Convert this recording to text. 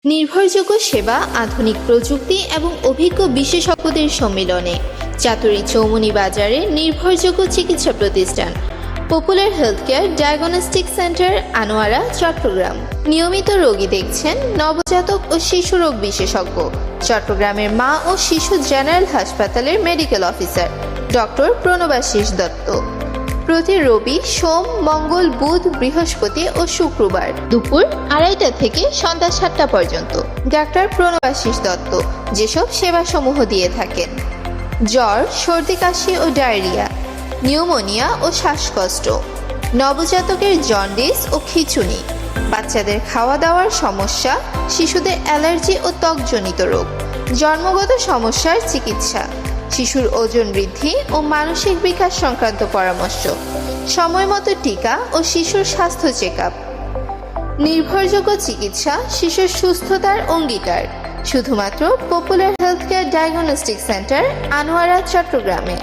নির্ভরযোগ্য সেবা, আধুনিক প্রযুক্তি এবং অভিজ্ঞ বিশেষজ্ঞদের সম্মিলনে চাতুরী চৌমুহনী বাজারে নির্ভরযোগ্য চিকিৎসা প্রতিষ্ঠান popular healthcare diagnostic centre, Anwara, Chattogram. নিয়মিত রোগী দেখছেন নবজাতক ও শিশু রোগ বিশেষজ্ঞ, চট্টগ্রামের মা ও শিশু জেনারেল হাসপাতালের মেডিকেল অফিসার ডক্টর প্রণবাশিস দত্ত। প্রতি রবি, সোম, মঙ্গল, বুধ, বৃহস্পতি ও শুক্রবার দুপুর 2:30টা থেকে সন্ধ্যা 7টা পর্যন্ত ডাক্তার প্রণবাশিস দত্ত যেসব সেবাসমূহ দিয়ে থাকেন: জ্বর, সর্দি, কাশি ও ডায়রিয়া, নিউমোনিয়া ও শ্বাসকষ্ট, নবজাতকের জন্ডিস ও খিঁচুনি, বাচ্চাদের খাওয়া দাওয়ার সমস্যা, শিশুদের অ্যালার্জি ও ত্বকজনিত রোগ, জন্মগত সমস্যার চিকিৎসা, শিশুর ওজন বৃদ্ধি ও মানসিক বিকাশ সংক্রান্ত পরামর্শ, সময়মতো টিকা ও শিশুর স্বাস্থ্য চেকআপ। নির্ভরযোগ্য চিকিৎসা, শিশুর সুস্থতার অঙ্গীকার, শুধুমাত্র popular healthcare diagnostic centre, Anwara, চট্টগ্রামে।